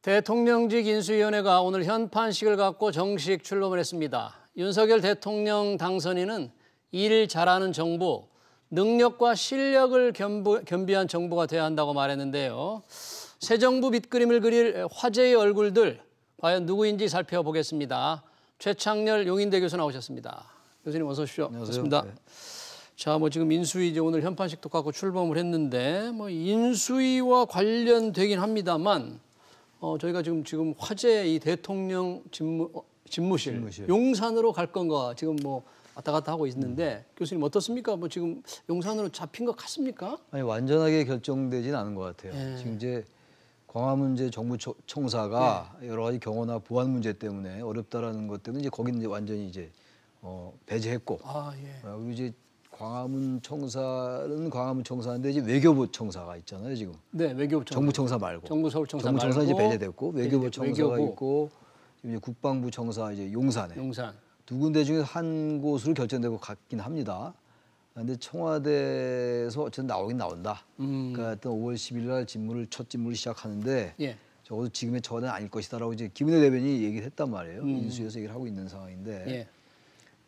대통령직 인수위원회가 오늘 현판식을 갖고 정식 출범을 했습니다. 윤석열 대통령 당선인은 일 잘하는 정부, 능력과 실력을 겸비한 정부가 돼야 한다고 말했는데요. 새 정부 밑그림을 그릴 화제의 얼굴들, 과연 누구인지 살펴보겠습니다. 최창렬 용인대 교수 나오셨습니다. 교수님 어서 오십시오. 안녕하세요. 반갑습니다. 네. 자, 지금 인수위 이제 오늘 현판식도 갖고 출범을 했는데 인수위와 관련되긴 합니다만 저희가 지금 화제 이 대통령 집무실 용산으로 갈 건가 지금 왔다 갔다 하고 있는데 교수님 어떻습니까? 지금 용산으로 잡힌 것 같습니까? 아니 완전하게 결정되진 않은 것 같아요. 예. 지금 이제 광화문제 정부청사가 여러 가지 경호나 보안 문제 때문에 어렵다라는 것 때문에 이제 거기는 이제 완전히 이제 배제했고, 그리고 이제 광화문 청사는 광화문 청사인데 이제 외교부 청사가 있잖아요 지금. 네, 외교부 청사. 정부 청사 말고. 정부 서울 청사 정부 청사 말고. 이제 배제됐고 외교부 청사가 외교부. 있고 지금 이제 국방부 청사 이제 용산에. 용산. 두 군데 중에 한 곳으로 결정되고 갔긴 합니다. 그런데 청와대에서 어쨌든 나오긴 나온다. 그러니까 하여튼 5월 10일 날 첫 집무를 시작하는데 적어도 지금의 청와대는 아닐 것이다라고 이제 김은혜 대변인이 얘기를 했단 말이에요. 인수위에서 얘기를 하고 있는 상황인데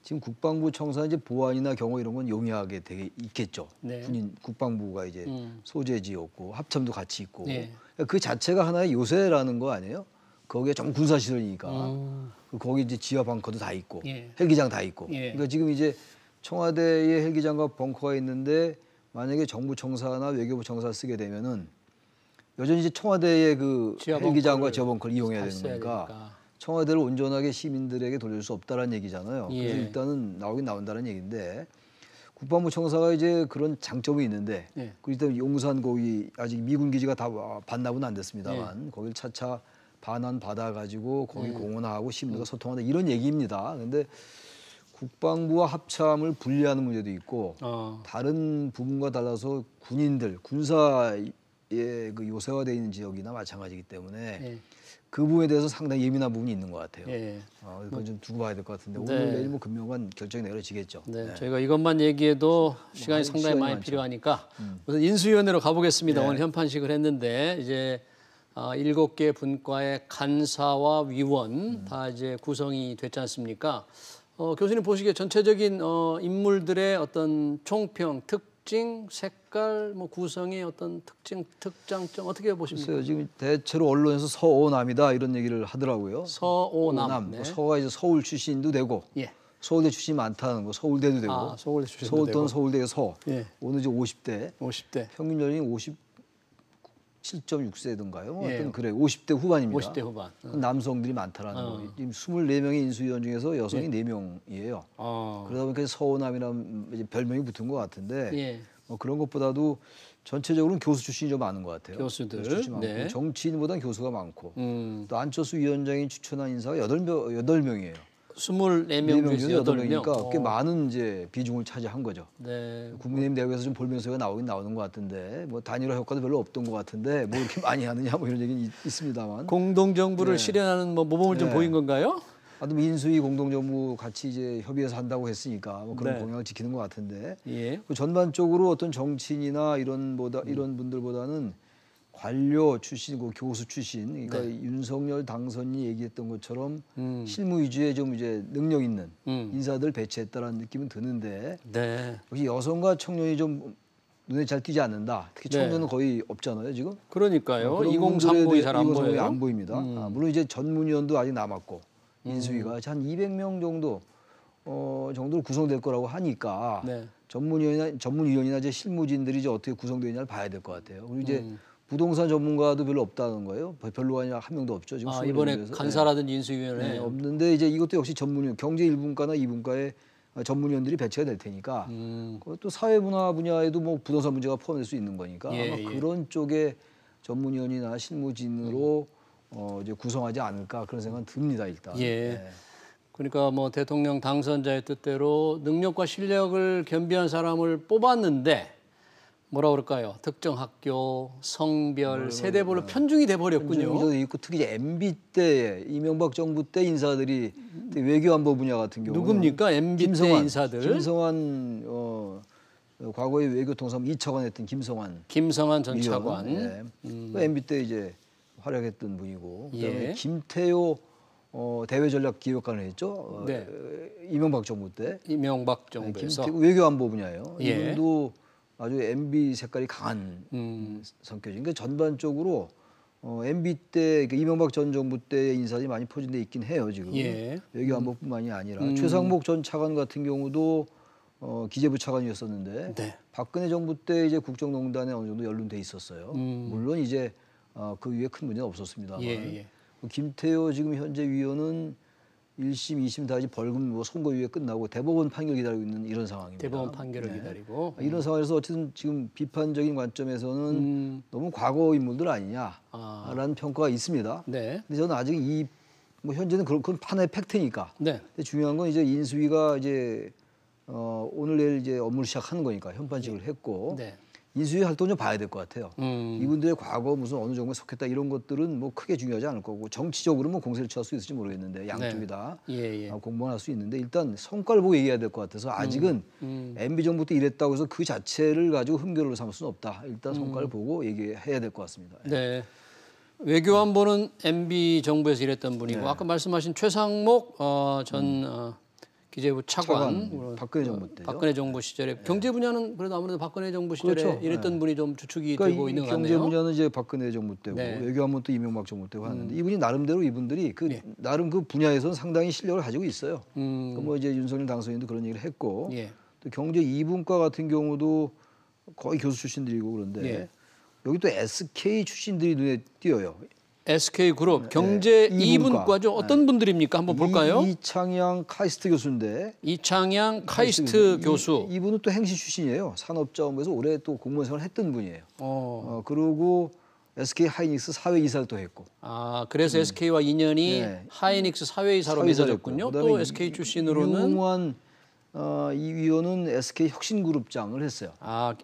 지금 국방부 청사 이제 보안이나 경호 이런 건 용이하게 되게 있겠죠. 군인 국방부가 이제 소재지였고 합참도 같이 있고 그 자체가 하나의 요새라는 거 아니에요? 거기에 좀 군사시설이니까 거기 이제 지하 벙커도 다 있고 헬기장 다 있고 그러니까 지금 이제 청와대에 헬기장과 벙커가 있는데 만약에 정부 청사나 외교부 청사 쓰게 되면은 여전히 이제 청와대의 그 헬기장과 지하 벙커를 이용해야 되는 거니까 청와대를 온전하게 시민들에게 돌릴 수 없다라는 얘기잖아요. 그래서 일단은 나오긴 나온다는 얘기인데 국방부 청사가 이제 그런 장점이 있는데 그리고 일단 용산 거기 아직 미군 기지가 다 반납은 안 됐습니다만 거기를 차차 반환 받아가지고 거기 공헌하고 시민들과 소통한다 이런 얘기입니다. 그런데 국방부와 합참을 분리하는 문제도 있고 다른 부분과 달라서 군인들 군사의 그 요새화되어 있는 지역이나 마찬가지이기 때문에 그 부분에 대해서 상당히 예민한 부분이 있는 것 같아요. 그건 좀 두고 봐야 될 것 같은데 오늘 내일 금요일간 결정이 내려지겠죠. 저희가 이것만 얘기해도 시간이 상당히 많이 필요하니까 우선 인수위원회로 가보겠습니다. 오늘 현판식을 했는데 이제 7개 분과의 간사와 위원 다 이제 구성이 됐지 않습니까? 교수님 보시기에 전체적인 인물들의 어떤 총평, 특징, 색깔, 구성의 어떤 특징, 특장점 어떻게 보십니까? 글쎄요, 지금 대체로 언론에서 서오남이다 이런 얘기를 하더라고요. 서오남. 서가 이제 서울 출신도 되고 서울대 출신이 많다는 거, 서울대도 되고 서울대 출신도 서울 되고 또는 서울대의 서. 오늘 이제 50대. 평균 연령이 57.6세던가요? 하여튼 그래 50대 후반입니다. 50대 후반. 남성들이 많다라는 거. 지금 24명의 인수위원 중에서 여성이 4명이에요. 그러다 보니까 서오남이라는 이제 별명이 붙은 것 같은데 그런 것보다도 전체적으로는 교수 출신이 좀 많은 것 같아요. 교수들. 교수 출신이 많고 정치인보다는 교수가 많고 또 안철수 위원장이 추천한 인사가 8명이에요. 24명 중에서 8명이니까 꽤 많은 이제 비중을 차지한 거죠. 국민의힘 내부에서 좀 볼면서가 나오긴 나오는 것 같은데 단일화 효과도 별로 없던 것 같은데 이렇게 많이 하느냐 이런 얘기는 있습니다만. 공동정부를 실현하는 모범을 좀 보인 건가요? 인수위 공동정부 같이 이제 협의해서 한다고 했으니까 그런 공약을 지키는 것 같은데 전반적으로 어떤 정치인이나 이런 분들보다는 관료 출신, 교수 출신, 그러니까 윤석열 당선인이 얘기했던 것처럼 실무 위주의 좀 이제 능력 있는 인사들 배치했다라는 느낌은 드는데 역시 여성과 청년이 좀 눈에 잘 띄지 않는다. 특히 청년은 거의 없잖아요 지금. 그러니까요. 2030이 잘 안 보여요. 안 보입니다. 물론 이제 전문위원도 아직 남았고 인수위가 한 200명 정도로 구성될 거라고 하니까 전문위원이나 이제 실무진들이 이제 어떻게 구성되느냐를 봐야 될 것 같아요. 그리고 이제 부동산 전문가도 별로 없다는 거예요. 별로 아니라 한 명도 없죠. 지금 이번에 간사라든지 인수위원회 없는데 이제 이것도 역시 전문위원, 경제 1분과나 2분과의 전문위원들이 배치가 될 테니까 또 사회문화 분야에도 부동산 문제가 포함될 수 있는 거니까 아마 그런 쪽에 전문위원이나 실무진으로 이제 구성하지 않을까 그런 생각은 듭니다 일단. 그러니까 대통령 당선자의 뜻대로 능력과 실력을 겸비한 사람을 뽑았는데 뭐라 그럴까요? 특정 학교, 성별, 세대별로 편중이 돼버렸군요. 있고 특히 이제 MB 때 이명박 정부 때 인사들이 외교안보 분야 같은 경우 누굽니까? MB 때 인사들. 김성환 과거에 외교통상부 2차관 했던 김성환 전 차관. MB 때 이제 활약했던 분이고 그다음에 김태효 대외전략기획관을 했죠. 네. 이명박 정부 때. 이명박 정부에서. 김태효 외교안보 분야예요. 이분도 아주 MB 색깔이 강한 성격이니까 그러니까 전반적으로 MB 때 이명박 전 정부 때 인사들이 많이 포진돼 있긴 해요 지금. 외교안보뿐만이 아니라 최상목 전 차관 같은 경우도 기재부 차관이었었는데 네. 박근혜 정부 때 이제 국정농단에 어느 정도 연루돼 있었어요. 물론 이제 그 위에 큰 문제는 없었습니다만. 김태효 지금 현재 위원은 1심, 2심 다 이제 벌금 뭐 선고유예 끝나고 대법원 판결 기다리고 있는 이런 상황입니다. 대법원 판결을 기다리고. 이런 상황에서 어쨌든 지금 비판적인 관점에서는 너무 과거 인물들 아니냐라는 평가가 있습니다. 네. 근데 저는 아직 뭐 현재는 그건 판의 팩트니까. 네. 근데 중요한 건 이제 인수위가 이제 오늘 내일 이제 업무를 시작하는 거니까 현판식을 했고. 네. 인수위 활동 좀 봐야 될 것 같아요. 이분들의 과거 무슨 어느 정도에 속했다 이런 것들은 뭐 크게 중요하지 않을 거고 정치적으로 뭐 공세를 취할 수 있을지 모르겠는데 양쪽이 다 공방할 수 있는데 일단 성과를 보고 얘기해야 될 것 같아서 아직은 MB 정부 때 이랬다고 해서 그 자체를 가지고 흠결로 삼을 수는 없다. 일단 성과를 보고 얘기해야 될 것 같습니다. 네. 외교안보는 MB 정부에서 일했던 분이고 아까 말씀하신 최상목 전 기재부 차관 박근혜 정부 때죠. 박근혜 정부 시절에 경제 분야는 그래도 아무래도 박근혜 정부 시절에 그렇죠. 일했던 분이 좀 주축이 그러니까 되고 있는 것 같네요. 경제 분야는 이제 박근혜 정부 때고 외교안보는 또 이명박 정부 때고 하는데 이분이 나름대로 이분들이 나름 그 분야에서는 상당히 실력을 가지고 있어요. 뭐 이제 윤석열 당선인도 그런 얘기를 했고 또 경제 2분과 같은 경우도 거의 교수 출신들이고 그런데 여기 또 SK 출신들이 눈에 띄어요. SK그룹 경제 2분과죠. 어떤 분들입니까? 한번 볼까요? 이창양 카이스트 교수인데. 이창양 카이스트 교수. 이분은 또 행시 출신이에요. 산업자원부에서 오래 또 공무원 생활을 했던 분이에요. 그리고 SK 하이닉스 사회이사를 또 했고. 그래서 SK와 인연이 하이닉스 사회이사로 맺어졌군요. 또 SK 출신으로는 유응환 이 위원은 SK 혁신그룹장을 했어요.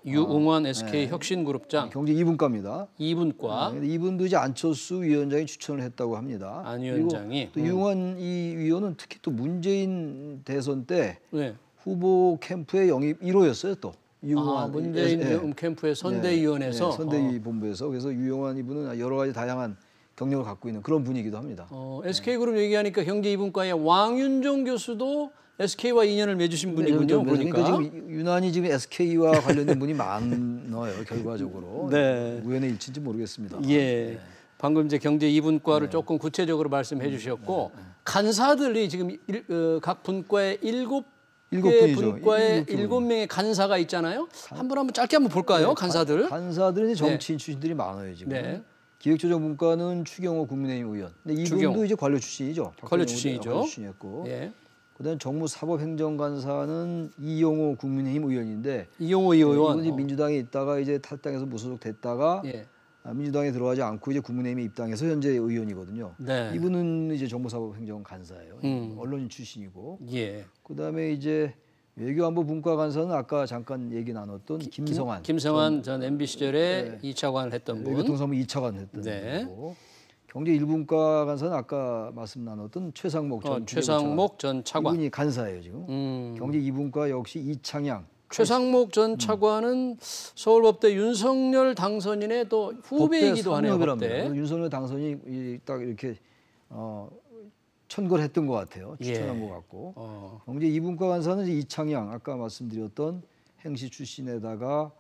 유응환 SK 혁신그룹장. 경제 2분과입니다. 2분과. 이분도 이제 안철수 위원장이 추천을 했다고 합니다. 안 위원장이. 또 유응환 이 위원은 특히 또 문재인 대선 때 후보 캠프의 영입 1호였어요. 또 유응환 문재인 캠프의 선대위원회에서 선대위 본부에서 그래서 유응환 이분은 여러 가지 다양한 경력을 갖고 있는 그런 분이기도 합니다. SK그룹 얘기하니까 경제 2분과의 왕윤종 교수도 SK와 인연을 맺으신 분이군요. 그러니까 지금 유난히 지금 SK와 관련된 분이 많아요. 결과적으로. 우연의 일치인지 모르겠습니다. 방금 이제 경제 2분과를 조금 구체적으로 말씀해 주셨고 간사들이 지금 각 분과에 7개 분과에 7명의 간사가 있잖아요. 한번 짧게 한번 볼까요? 간사들. 간사들은 정치인 출신들이 많아요. 지금. 기획조정분과는 추경호 국민의힘 의원. 근데 이분도 이제 관료 출신이죠. 관료 출신이죠. 관료 출신이었고. 그다음에 정무사법행정관사는 이용호 국민의힘 의원인데 이용호 의원 이분이 민주당에 있다가 이제 탈당해서 무소속 됐다가 민주당에 들어가지 않고 이제 국민의힘에 입당해서 현재 의원이거든요. 이분은 이제 정무사법행정관사예요. 언론인 출신이고. 그다음에 이제 외교안보 분과관사는 아까 잠깐 얘기 나눴던 김성환 전 MB 시절에 2차관을 했던 분. 외교통사무 2차관 했던 분이고. 경제 1분과 간사는 아까 말씀 나눴던 최상목 전 차관. 이분이 간사예요 지금. 경제 2분과 역시 이창양. 최상목 전 차관은 서울법대 윤석열 당선인의 또 후배이기도 하네요. 법대. 윤석열 당선인이 딱 이렇게 천거를 했던 것 같아요. 추천한 것 같고. 경제 2분과 간사는 이창양 아까 말씀드렸던 행시 출신에다가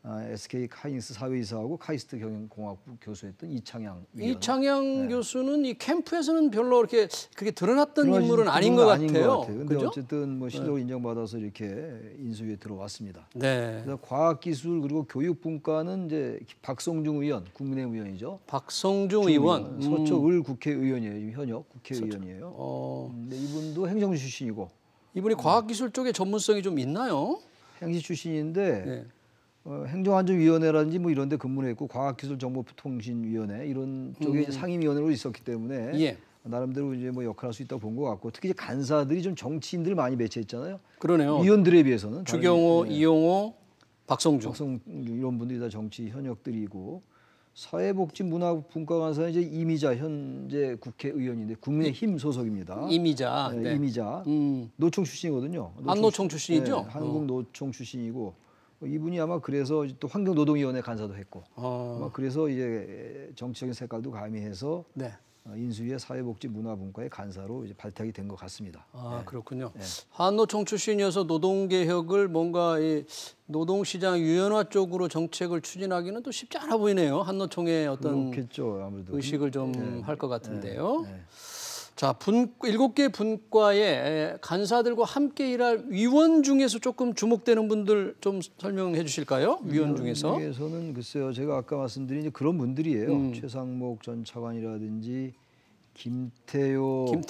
SK 하이닉스 사회이사하고 카이스트 경영공학부 교수했던 이창양 위원. 이창양 교수는 이 캠프에서는 별로 그렇게 드러났던 인물은 아닌 것 같아요. 근데 어쨌든 뭐 실력을 인정받아서 이렇게 인수위에 들어왔습니다. 그래서 과학기술 그리고 교육분과는 이제 박성중 의원, 국민의힘 의원이죠. 박성중 의원. 서초을 국회의원이에요. 현역 국회의원이에요. 근데 이분도 행정주 출신이고. 이분이 과학기술 쪽에 전문성이 좀 있나요? 행시 출신인데 행정안전위원회라든지 뭐 이런 데 근무를 했고 과학기술정보통신위원회 이런 쪽에 상임위원회로 있었기 때문에 나름대로 이제 뭐 역할할 수 있다고 본 것 같고 특히 이제 간사들이 좀 정치인들 많이 배치했잖아요. 그러네요. 위원들에 비해서는 주경호, 이용호, 박성중 이런 분들이 다 정치 현역들이고 사회복지문화분과관사는 이제 이미자 현재 국회의원인데 국민의힘 소속입니다. 이미자. 이미자 노총 출신이거든요. 한노총 출신이죠. 한국노총 출신이고 이분이 아마 그래서 또 환경노동위원회 간사도 했고 아마 그래서 이제 정치적인 색깔도 가미해서 네. 인수위의 사회복지문화분과의 간사로 이제 발탁이 된 것 같습니다. 아, 그렇군요. 네. 한노총 출신이어서 노동개혁을 뭔가 이 노동시장 유연화 쪽으로 정책을 추진하기는 또 쉽지 않아 보이네요. 한노총의 어떤 그렇겠죠, 아무래도. 의식을 좀 할 것 같은데요. 네. 자, 7개 분과의 간사들과 함께 일할 위원 중에서 조금 주목되는 분들 좀 설명해 주실까요? 위원 중에서. 위원중에서는 글쎄요, 제가 아까 말씀드린 이제 그런 분들이에요. 최상목 전 차관이라든지 김태호,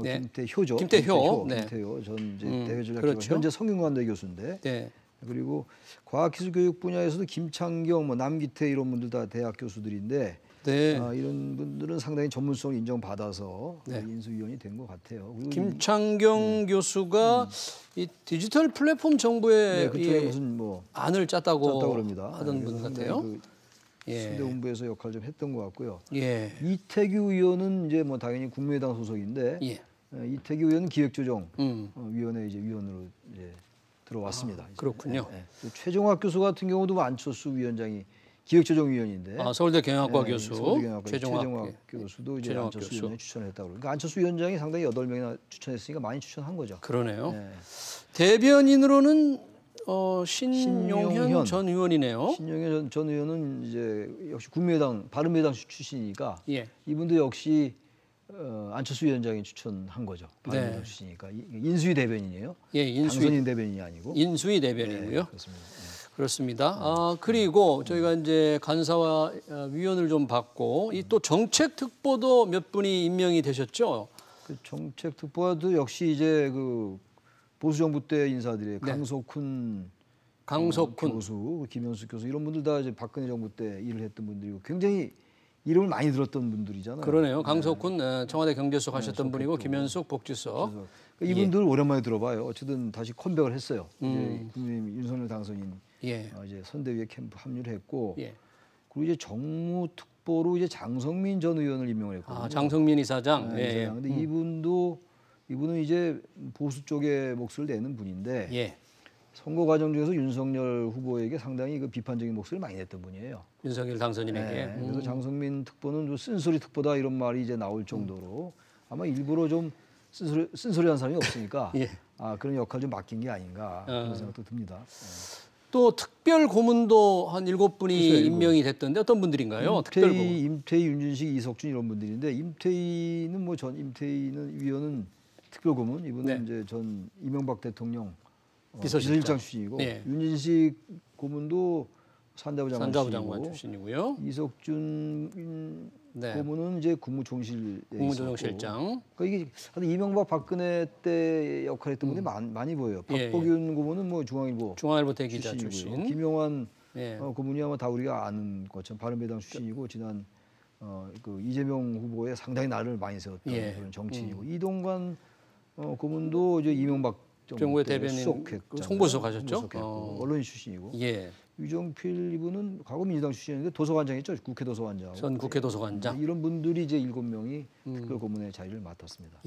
네. 김태효죠. 김태효 전 이제 대외전략기관 그렇죠. 현재 성균관대 교수인데. 네. 그리고 과학기술교육 분야에서도 김창경, 뭐 남기태 이런 분들 다 대학 교수들인데. 네. 이런 분들은 상당히 전문성을 인정받아서 인수위원이 된 것 같아요. 그리고 김창경 교수가 이 디지털 플랫폼 정부에 무슨 뭐 안을 짰다고 그럽니다. 하던 분 같아요. 순대 본부에서 역할 좀 했던 것 같고요. 예. 이태규 의원은 이제 뭐 당연히 국민의당 소속인데 이태규 의원은 기획조정위원회 이제 위원으로 이제 들어왔습니다. 그렇군요. 또 최종학 교수 같은 경우도 안철수 위원장이 기획조정위원인데 서울대 경영학과 교수 최종학 교수도 이제 안철수 위원장이 추천을 했다고 그러니까 안철수 위원장이 상당히 8명이나 추천했으니까 많이 추천한 거죠. 그러네요. 대변인으로는 신용현 전 의원이네요. 신용현 전 의원은 이제 역시 국민의당 바른미래당 출신이니까 이분도 역시 안철수 위원장이 추천한 거죠. 바른미래당 출신이니까 인수위 대변인이에요. 당선인 대변인이 아니고 인수위 대변인이고요. 그렇습니다. 그렇습니다. 그리고 저희가 이제 간사와 위원을 좀 받고 이 또 정책 특보도 몇 분이 임명이 되셨죠? 그 정책 특보도 역시 이제 그 보수 정부 때 인사들이에요. 강석훈 교수, 김현숙 교수 이런 분들 다 이제 박근혜 정부 때 일을 했던 분들이고 굉장히 이름을 많이 들었던 분들이잖아요. 그러네요. 강석훈 청와대 경제수석 하셨던 분이고 김현숙 복지수석. 이분들 오랜만에 들어봐요. 어쨌든 다시 컴백을 했어요. 이제 국민의힘 윤석열 당선인 이제 선대위에 캠프 합류를 했고 그리고 이제 정무특보로 이제 장성민 전 의원을 임명을 했거든요. 장성민 이사장. 근데 이분은 이제 보수 쪽에 몫을 내는 분인데 선거 과정 중에서 윤석열 후보에게 상당히 그 비판적인 목소리를 많이 냈던 분이에요. 윤석열 당선인에게. 그래서 장성민 특보는 쓴소리 특보다 이런 말이 이제 나올 정도로 아마 일부러 좀 쓴소리한 사람이 없으니까 그런 역할 좀 맡긴 게 아닌가 그런 생각도 듭니다. 또 특별 고문도 한 7분이 임명이 됐던데 어떤 분들인가요? 임태희, 윤준식, 이석준 이런 분들인데 임태희는 위원은 특별 고문, 이분은 이제 전 이명박 대통령 비서실장 출신이고 윤준식 고문도 산자부 장관 출신이고요. 이석준 고문은 이제 국무조정실장. 그러니까 이게 이명박 박근혜 때 역할했던 분이 많이 보여요. 박복윤 고문은 뭐 중앙일보 대기자 출신. 김용환 고문이 아마 다 우리가 아는 것처럼 바른미래당 출신이고 지난 그 이재명 후보에 상당히 나를 많이 세웠던 그런 정치인이고 이동관 고문도 이제 이명박 정부의 대변인 홍보수석 하셨죠? 언론인 출신이고. 유정필 이분은 과거 민주당 출신인데 도서관장이었죠. 국회 도서관장. 전 국회 도서관장. 이런 분들이 이제 7명이 특별 고문의 자리를 맡았습니다.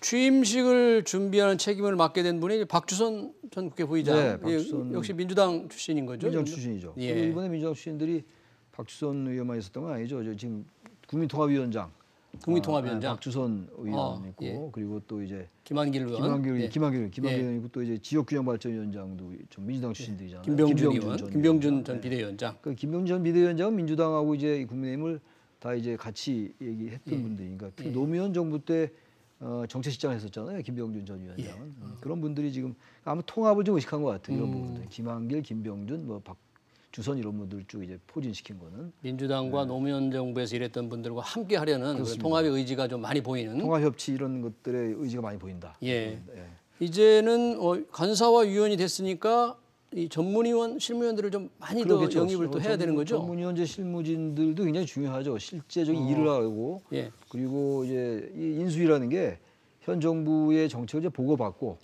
취임식을 준비하는 책임을 맡게 된 분이 박주선 전 국회 부의장. 역시 민주당 출신인 거죠? 민주당 출신이죠. 이번에 민주당 출신들이 박주선 의원만 있었던 건 아니죠. 지금 국민통합위원장. 박주선 의원 있고 그리고 또 이제 김한길 의원이고 또 이제 지역균형발전위원장도 좀 민주당 출신들이잖아요. 김병준 전 비대위원장. 그 김병준 전 비대위원장은 민주당하고 이제 국민의힘을 다 이제 같이 얘기했던 분들이니까 노무현 정부 때 정책실장을 했었잖아요. 김병준 전 위원장은 그런 분들이 지금 아마 통합을 좀 의식한 것 같아요. 이런 부분들 김한길, 김병준, 박주선 이런 분들 쭉 이제 포진시킨 거는 민주당과 노무현 정부에서 일했던 분들과 함께 하려는 통합의 의지가 좀 많이 보이는 통합협치 이런 것들의 의지가 많이 보인다. 이제는 간사와 위원이 됐으니까 이 전문위원, 실무위원들을 좀 많이 더 영입을 또 해야 되는 거죠. 전문위원제 실무진들도 굉장히 중요하죠. 실제적인 일을 하고 그리고 이제 이 인수위라는 게 현 정부의 정책을 이제 보고받고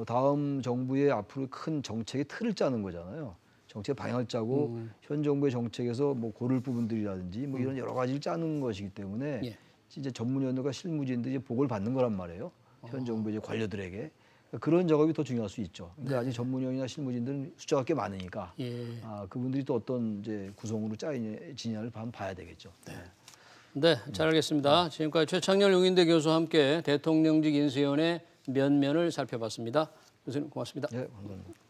다음 정부의 앞으로 큰 정책의 틀을 짜는 거잖아요. 정책 방향을 짜고 현 정부의 정책에서 뭐 고를 부분들이라든지 뭐 이런 여러 가지를 짜는 것이기 때문에 진짜 전문위원들과 실무진들이 보고를 받는 거란 말이에요. 현 정부의 이제 관료들에게. 그런 작업이 더 중요할 수 있죠. 근데 아직 전문위원이나 실무진들은 숫자가 꽤 많으니까 그분들이 또 어떤 이제 구성으로 짜이지냐를 한번 봐야 되겠죠. 네, 잘 알겠습니다. 지금까지 최창렬 용인대 교수와 함께 대통령직 인수위원회 면면을 살펴봤습니다. 교수님 고맙습니다. 네, 감사합니다.